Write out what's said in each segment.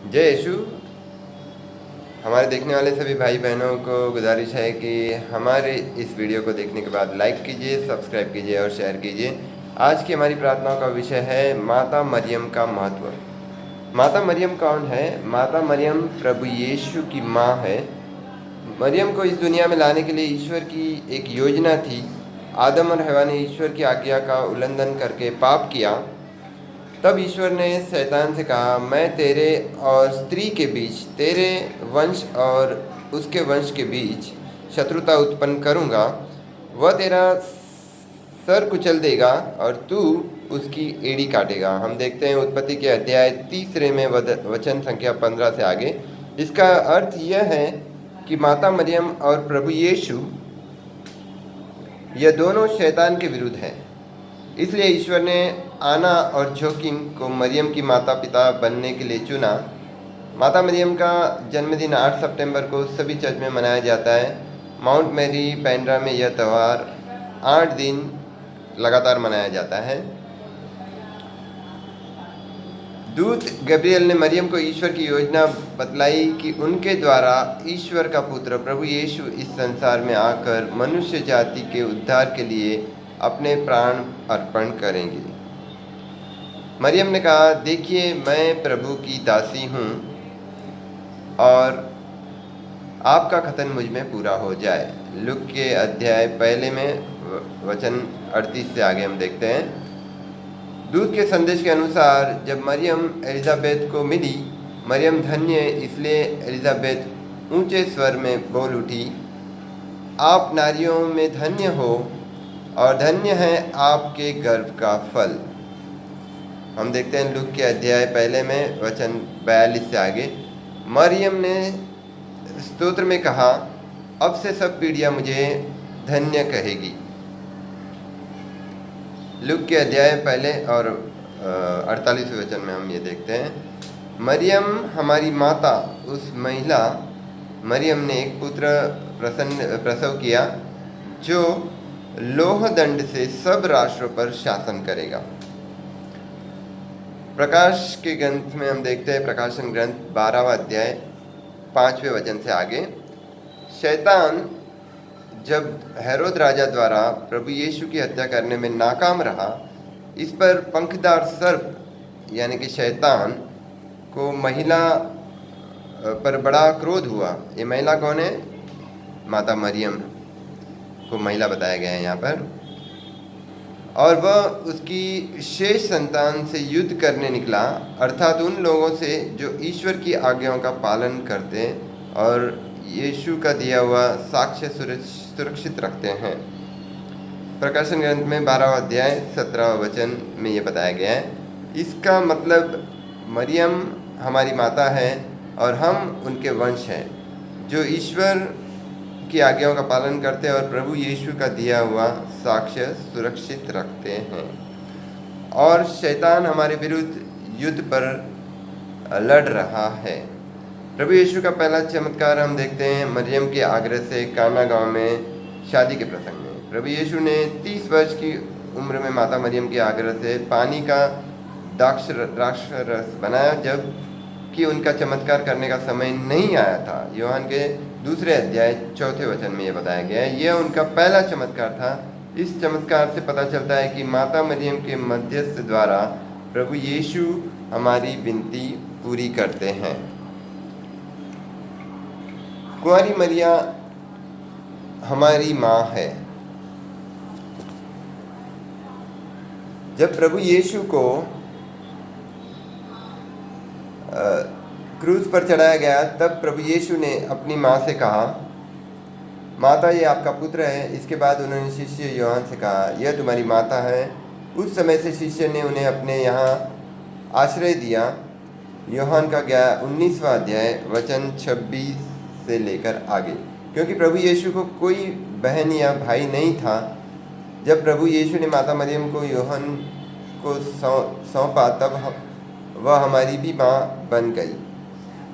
जय यीशु। हमारे देखने वाले सभी भाई बहनों को गुजारिश है कि हमारे इस वीडियो को देखने के बाद लाइक कीजिए, सब्सक्राइब कीजिए और शेयर कीजिए। आज की हमारी प्रार्थनाओं का विषय है माता मरियम का महत्व। माता मरियम कौन है? माता मरियम प्रभु यीशु की माँ है। मरियम को इस दुनिया में लाने के लिए ईश्वर की एक योजना थी। आदम और हवा ने ईश्वर की आज्ञा का उल्लंघन करके पाप किया। तब ईश्वर ने शैतान से कहा, मैं तेरे और स्त्री के बीच, तेरे वंश और उसके वंश के बीच शत्रुता उत्पन्न करूंगा। वह तेरा सर कुचल देगा और तू उसकी एड़ी काटेगा। हम देखते हैं उत्पत्ति के अध्याय 3 में वचन संख्या 15 से आगे। इसका अर्थ यह है कि माता मरियम और प्रभु यीशु, यह दोनों शैतान के विरुद्ध हैं। इसलिए ईश्वर ने आना और जोकिम को मरियम की माता पिता बनने के लिए चुना। माता मरियम का जन्मदिन 8 सितंबर को सभी चर्च में मनाया जाता है। माउंट मैरी पेंड्रा में यह त्यौहार 8 दिन लगातार मनाया जाता है। दूत गब्रियल ने मरियम को ईश्वर की योजना बतलाई कि उनके द्वारा ईश्वर का पुत्र प्रभु यीशु इस संसार में आकर मनुष्य जाति के उद्धार के लिए अपने प्राण अर्पण करेंगे। मरियम ने कहा, देखिए मैं प्रभु की दासी हूँ और आपका कथन मुझ में पूरा हो जाए। लूक के अध्याय 1 में वचन 38 से आगे हम देखते हैं। दूत के संदेश के अनुसार जब मरियम एलिजाबेथ को मिली, मरियम धन्य, इसलिए एलिजाबेथ ऊंचे स्वर में बोल उठी, आप नारियों में धन्य हो और धन्य है आपके गर्भ का फल। हम देखते हैं लूक के अध्याय 1 में वचन 42 से आगे। मरियम ने स्तोत्र में कहा, अब से सब पीढ़ियां मुझे धन्य कहेगी। लूक के अध्याय 1 और 48वें वचन में हम ये देखते हैं, मरियम हमारी माता, उस महिला मरियम ने एक पुत्र प्रसव किया जो लोह दंड से सब राष्ट्रों पर शासन करेगा। प्रकाश के ग्रंथ में हम देखते हैं, प्रकाशन ग्रंथ 12वां अध्याय 5वें वचन से आगे। शैतान जब हेरोद राजा द्वारा प्रभु यीशु की हत्या करने में नाकाम रहा, इस पर पंखदार सर्प यानी कि शैतान को महिला पर बड़ा क्रोध हुआ। ये महिला कौन है? माता मरियम को महिला बताया गया है यहाँ पर। और वह उसकी शेष संतान से युद्ध करने निकला, अर्थात उन लोगों से जो ईश्वर की आज्ञाओं का पालन करते और यीशु का दिया हुआ साक्ष्य सुरक्षित रखते हैं। प्रकाशन ग्रंथ में 12वां अध्याय 17वां वचन में ये बताया गया है। इसका मतलब मरियम हमारी माता है और हम उनके वंश हैं जो ईश्वर की आज्ञाओं का पालन करते हैं और प्रभु यीशु का दिया हुआ साक्ष्य सुरक्षित रखते हैं। और शैतान हमारे विरुद्ध युद्ध पर लड़ रहा है। प्रभु यीशु का पहला चमत्कार हम देखते हैं मरियम के आग्रह से काना गांव में शादी के प्रसंग में। प्रभु यीशु ने 30 वर्ष की उम्र में माता मरियम के आग्रह से पानी का द्राक्षरस बनाया, जब कि उनका चमत्कार करने का समय नहीं आया था। यूहन्ना के 2 अध्याय 4 वचन में ये बताया गया है। यह उनका पहला चमत्कार था। इस चमत्कार से पता चलता है कि माता मरियम के मध्यस्थ द्वारा प्रभु यीशु हमारी विनती पूरी करते हैं। कुंवारी मरिया हमारी माँ है। जब प्रभु यीशु को क्रूज पर चढ़ाया गया, तब प्रभु यीशु ने अपनी माँ से कहा, माता ये आपका पुत्र है। इसके बाद उन्होंने शिष्य यूहन्ना से कहा, यह तुम्हारी माता है। उस समय से शिष्य ने उन्हें अपने यहाँ आश्रय दिया। यूहन्ना का 19वां अध्याय वचन 26 से लेकर आगे। क्योंकि प्रभु यीशु को कोई बहन या भाई नहीं था, जब प्रभु यीशु ने माता मरियम को यूहन्ना को सौंपा, तब वह हमारी भी माँ बन गई।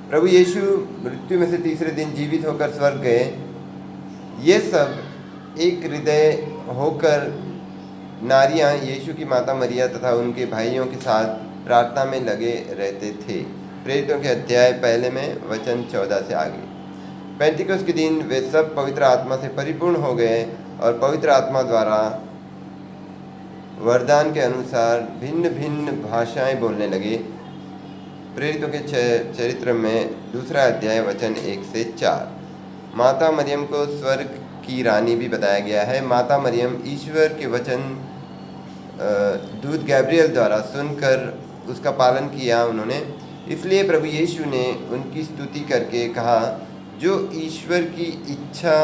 प्रभु यीशु मृत्यु में से तीसरे दिन जीवित होकर स्वर्ग गए। ये सब एक हृदय होकर नारियां यीशु की माता मरिया तथा उनके भाइयों के साथ प्रार्थना में लगे रहते थे। प्रेरितों के अध्याय पहले में वचन 14 से आगे। पेंटिकोस के दिन वे सब पवित्र आत्मा से परिपूर्ण हो गए और पवित्र आत्मा द्वारा वरदान के अनुसार भिन्न भिन्न भाषाएं बोलने लगे। प्रेरितों के चरित्र में 2 अध्याय वचन 1 से 4। माता मरियम को स्वर्ग की रानी भी बताया गया है। माता मरियम ईश्वर के वचन दूत गैब्रियल द्वारा सुनकर उसका पालन किया उन्होंने, इसलिए प्रभु यीशु ने उनकी स्तुति करके कहा, जो ईश्वर की इच्छा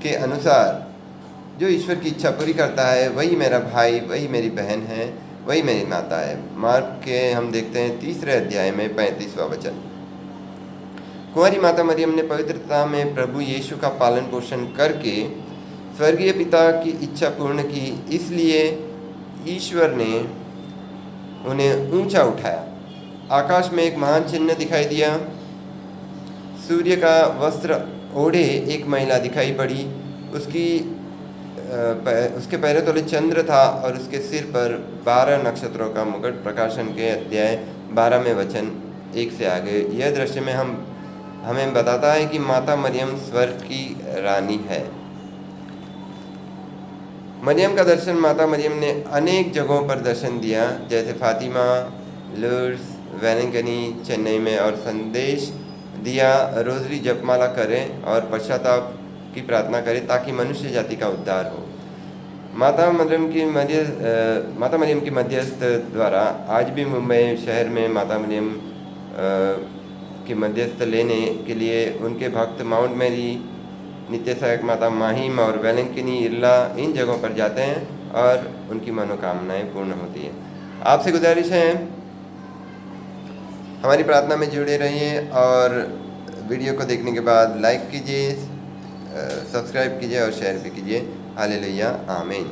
के अनुसार जो ईश्वर की इच्छा पूरी करता है वही मेरा भाई, वही मेरी बहन है, वही मेरी माता है। मार्क के हम देखते हैं 3 अध्याय में 35वां वचन। कुंवारी माता मरियम ने पवित्रता में प्रभु यीशु का पालन पोषण करके स्वर्गीय पिता की इच्छा पूर्ण की, इसलिए ईश्वर ने उन्हें ऊंचा उठाया। आकाश में एक महान चिन्ह दिखाई दिया। सूर्य का वस्त्र ओढ़े एक महिला दिखाई पड़ी। उसके पैरों तले चंद्र था और उसके सिर पर 12 नक्षत्रों का मुकुट। प्रकाशन के अध्याय 12 में वचन 1 से आगे। यह दृश्य में हमें बताता है कि माता मरियम स्वर्ग की रानी है। मरियम का दर्शन माता मरियम ने अनेक जगहों पर दर्शन दिया, जैसे फातिमा, लुर्स, वेलिंगनी, चेन्नई में, और संदेश दिया रोजरी जपमाला करें और पश्चाताप की प्रार्थना करें ताकि मनुष्य जाति का उद्धार हो। माता मरियम की मध्यस्थ द्वारा आज भी मुंबई शहर में माता मरियम की मध्यस्थ लेने के लिए उनके भक्त माउंट मैरी, नित्य सहायक माता माहिम और वेलिंगनी, इरला, इन जगहों पर जाते हैं और उनकी मनोकामनाएं पूर्ण होती हैं। आपसे गुजारिश है हमारी प्रार्थना में जुड़े रहिए और वीडियो को देखने के बाद लाइक कीजिए, सब्सक्राइब कीजिए और शेयर भी कीजिए। हालेलुया, आमीन।